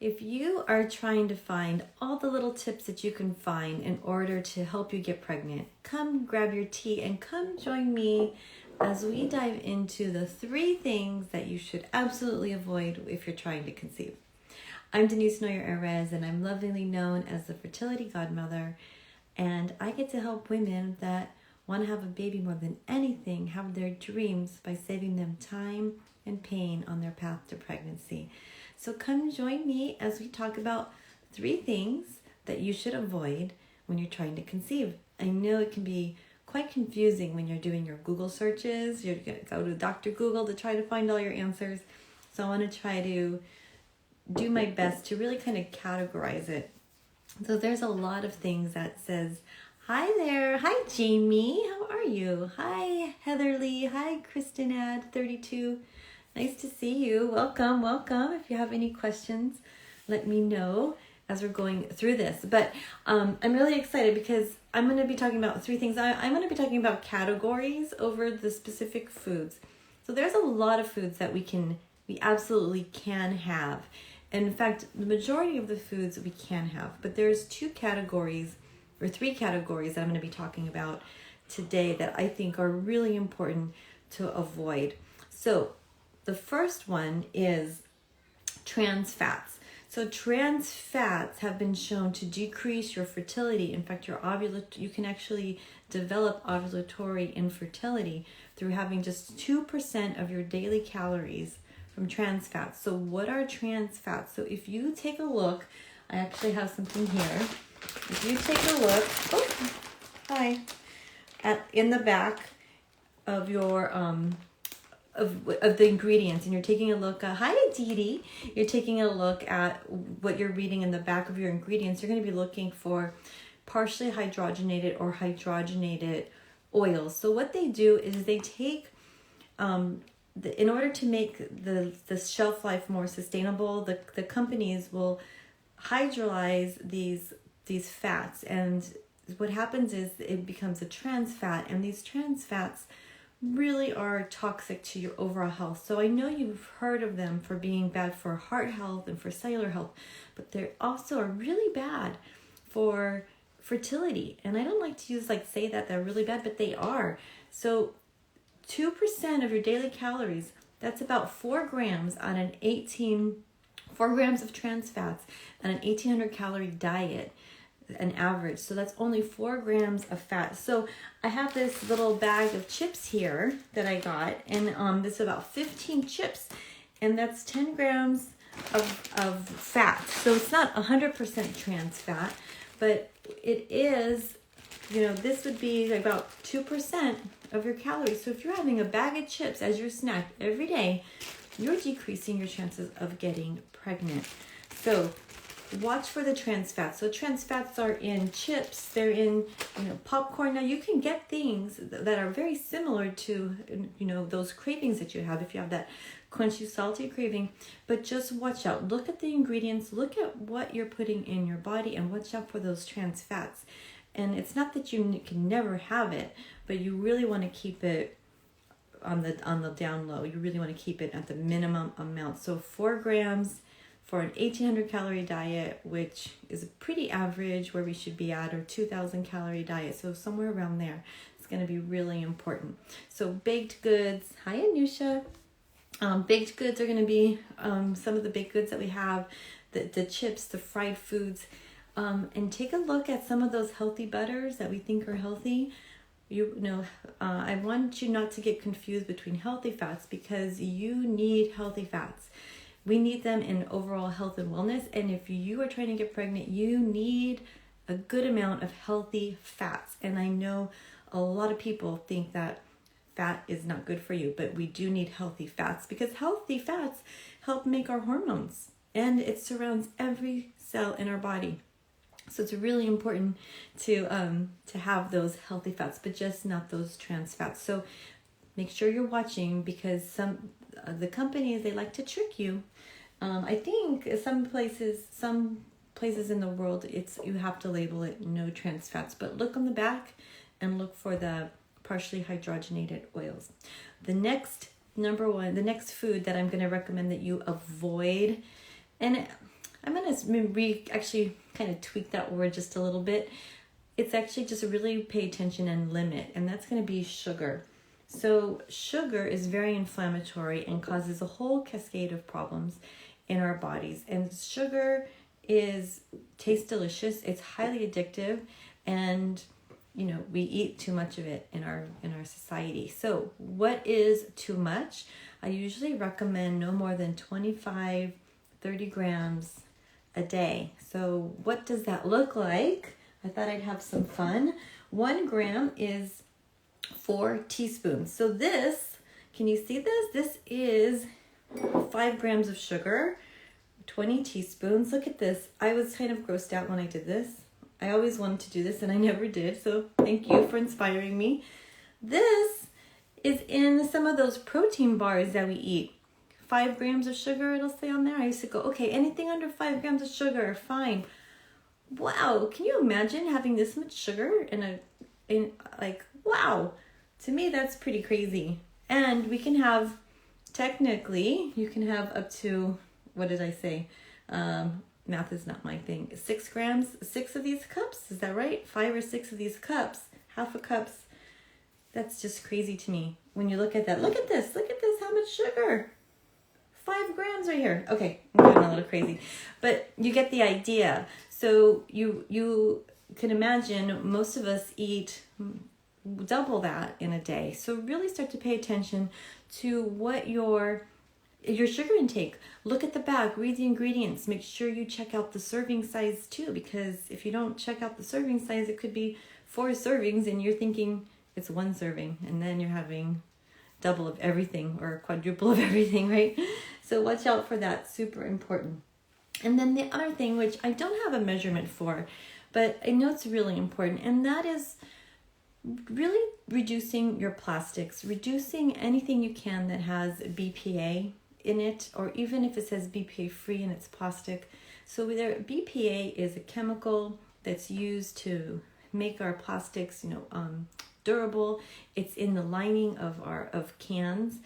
If you are trying to find all the little tips that you can find in order to help you get pregnant, come grab your tea and come join me as we dive into the 3 things that you should absolutely avoid if you're trying to conceive. I'm Denise Noyer-Erez, and I'm lovingly known as the Fertility Godmother, and I get to help women that want to have a baby more than anything have their dreams by saving them time and pain on their path to pregnancy. So come join me as we talk about 3 things that you should avoid when you're trying to conceive. I know it can be quite confusing when you're doing your Google searches. You're going to go to Dr. Google to try to find all your answers. So I want to try to do my best to really kind of categorize it. So there's a lot of things that says, hi there. Hi, Jamie. How are you? Hi, Heatherly. Hi, KristenAd32. Nice to see you. Welcome. If you have any questions, let me know as we're going through this. But I'm really excited because I'm going to be talking about 3 things. I'm going to be talking about categories over the specific foods. So there's a lot of foods that we absolutely can have. And in fact, the majority of the foods we can have. But there's 2 categories or 3 categories that I'm going to be talking about today that I think are really important to avoid. So the first one is trans fats. So trans fats have been shown to decrease your fertility. In fact, you can actually develop ovulatory infertility through having just 2% of your daily calories from trans fats. So what are trans fats? So if you take a look, I actually have something here. If you take a look, in the back of your of the ingredients, and you're taking a look at, hi Dee, you're taking a look at what you're reading in the back of your ingredients, you're going to be looking for partially hydrogenated or hydrogenated oils. So what they do is they take, in order to make the shelf life more sustainable, the companies will hydrolyze these fats, and what happens is it becomes a trans fat, and these trans fats really are toxic to your overall health. So I know you've heard of them for being bad for heart health and for cellular health, but they also are really bad for fertility. And I don't like to say that they're really bad, but they are. So 2% of your daily calories, that's about 4 grams on 4 grams of trans fats on an 1800 calorie diet, an average. So that's only 4 grams of fat. So I have this little bag of chips here that I got, and this is about 15 chips, and that's 10 grams of fat. So it's not 100% trans fat, but it is, this would be about 2% of your calories. So if you're having a bag of chips as your snack every day, you're decreasing your chances of getting pregnant. So watch for the trans fats. So trans fats are in chips, they're in popcorn. Now you can get things that are very similar to those cravings that you have if you have that crunchy salty craving, but just watch out. Look at the ingredients, look at what you're putting in your body, and watch out for those trans fats. And it's not that you can never have it, but you really want to keep it on the down low. You really want to keep it at the minimum amount. So 4 grams for an 1800 calorie diet, which is pretty average where we should be at, or 2000 calorie diet. So somewhere around there, it's going to be really important. So baked goods, hi Anusha. Baked goods are going to be some of the baked goods that we have, the chips, the fried foods, and take a look at some of those healthy butters that we think are healthy. I want you not to get confused between healthy fats, because you need healthy fats. We need them in overall health and wellness. And if you are trying to get pregnant, you need a good amount of healthy fats. And I know a lot of people think that fat is not good for you, but we do need healthy fats, because healthy fats help make our hormones, and it surrounds every cell in our body. So it's really important to have those healthy fats, but just not those trans fats. So make sure you're watching, because the companies, they like to trick you. I think some places in the world, you have to label it no trans fats, but look on the back and look for the partially hydrogenated oils. The next food that I'm going to recommend that you avoid, and I'm going to actually kind of tweak that word just a little bit. It's actually just really pay attention and limit, and that's going to be sugar. So sugar is very inflammatory and causes a whole cascade of problems in our bodies. And sugar tastes delicious. It's highly addictive, and we eat too much of it in our society. So what is too much? I usually recommend no more than 30 grams a day. So what does that look like? I thought I'd have some fun. 1 gram is 4 teaspoons. So this, can you see this? This is 5 grams of sugar, 20 teaspoons. Look at this. I was kind of grossed out when I did this. I always wanted to do this and I never did. So thank you for inspiring me. This is in some of those protein bars that we eat. 5 grams of sugar, it'll say on there. I used to go, okay, anything under 5 grams of sugar, fine. Wow, can you imagine having this much sugar wow. To me, that's pretty crazy. And we can have, technically, you can have up to, what did I say? Math is not my thing. 6 grams, 6 of these cups, is that right? 5 or 6 of these cups, half a cups. That's just crazy to me. When you look at that, look at this, how much sugar. 5 grams right here. Okay, I'm going a little crazy. But you get the idea. So you can imagine most of us eat double that in a day. So really start to pay attention to what your sugar intake. Look at the back, read the ingredients. Make sure you check out the serving size too, because if you don't check out the serving size, it could be 4 servings and you're thinking it's 1 serving, and then you're having double of everything or quadruple of everything, right? So watch out for that, super important. And then the other thing, which I don't have a measurement for, but I know it's really important, and that is really reducing your plastics, reducing anything you can that has BPA in it, or even if it says BPA free and it's plastic. So BPA is a chemical that's used to make our plastics, durable. It's in the lining of cans.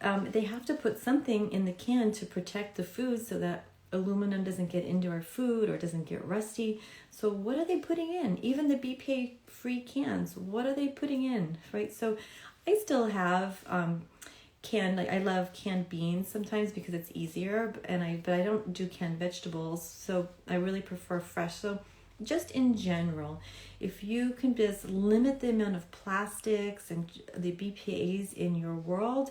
They have to put something in the can to protect the food so that aluminum doesn't get into our food or doesn't get rusty. So what are they putting in? Even the BPA free cans, what are they putting in, right? So I still have I love canned beans sometimes because it's easier, but I don't do canned vegetables, so I really prefer fresh. So just in general, if you can just limit the amount of plastics and the BPAs in your world,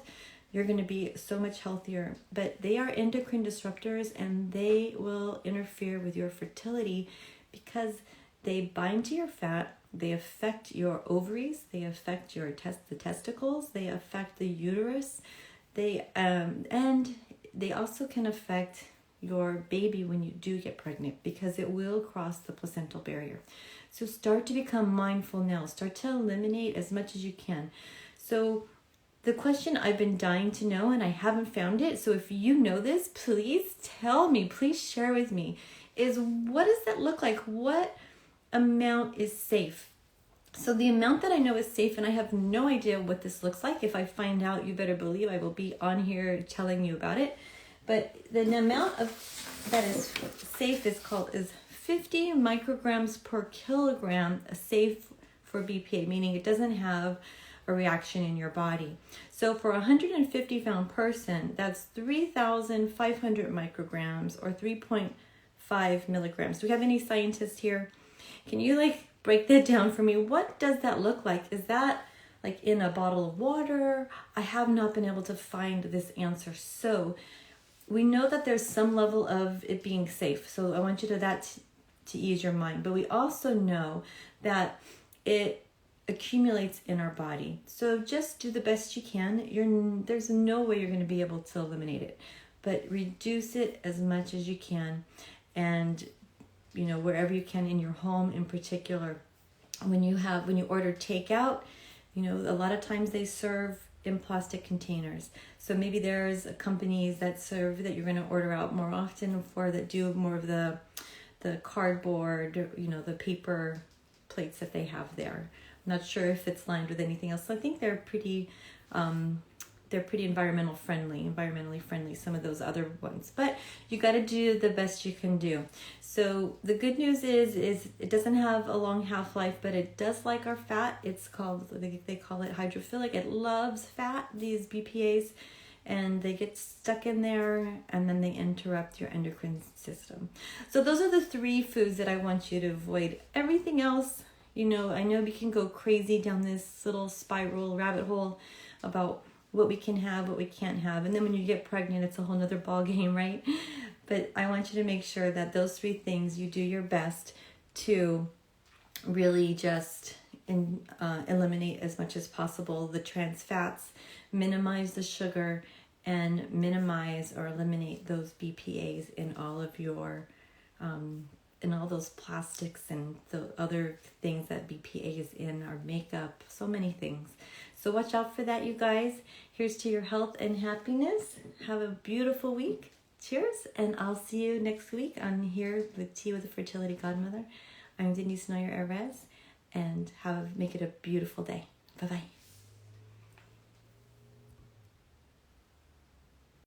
you're going to be so much healthier. But they are endocrine disruptors, and they will interfere with your fertility because they bind to your fat, they affect your ovaries, they affect the testicles, they affect the uterus, and they also can affect your baby when you do get pregnant, because it will cross the placental barrier. So start to become mindful now. Start to eliminate as much as you can. So the question I've been dying to know, and I haven't found it, so if you know this, please tell me, please share with me, is what does that look like? What amount is safe? So the amount that I know is safe, and I have no idea what this looks like. If I find out, you better believe I will be on here telling you about it. But the amount that is safe is 50 micrograms per kilogram, safe for BPA, meaning it doesn't have a reaction in your body. So for a 150-pound person, that's 3,500 micrograms or 3.5 milligrams. Do we have any scientists here? Can you break that down for me? What does that look like? Is that in a bottle of water? I have not been able to find this answer. So we know that there's some level of it being safe. So I want you to ease your mind. But we also know that it accumulates in our body. So just do the best you can. There's no way you're going to be able to eliminate it, but reduce it as much as you can. And wherever you can in your home in particular, when you order takeout, a lot of times they serve in plastic containers. So maybe there's companies that serve that you're going to order out more often for, that do more of the cardboard, the paper plates that they have there. I'm not sure if it's lined with anything else. So I think they're pretty they're pretty environmentally friendly, some of those other ones. But you got to do the best you can do. So the good news is it doesn't have a long half-life, but it does like our fat. It's called, they call it hydrophilic. It loves fat, these BPAs, and they get stuck in there and then they interrupt your endocrine system. So those are the 3 foods that I want you to avoid. Everything else, I know we can go crazy down this little spiral rabbit hole about what we can have, what we can't have. And then when you get pregnant, it's a whole nother ball game, right? But I want you to make sure that those 3 things, you do your best to really just eliminate as much as possible the trans fats, minimize the sugar, and minimize or eliminate those BPAs in all of your, in all those plastics and the other things that BPA is in, our makeup, so many things. So watch out for that, you guys. Here's to your health and happiness. Have a beautiful week. Cheers, and I'll see you next week on here with Tea with the Fertility Godmother. I'm Denise Noyer-Erez, and make it a beautiful day. Bye-bye.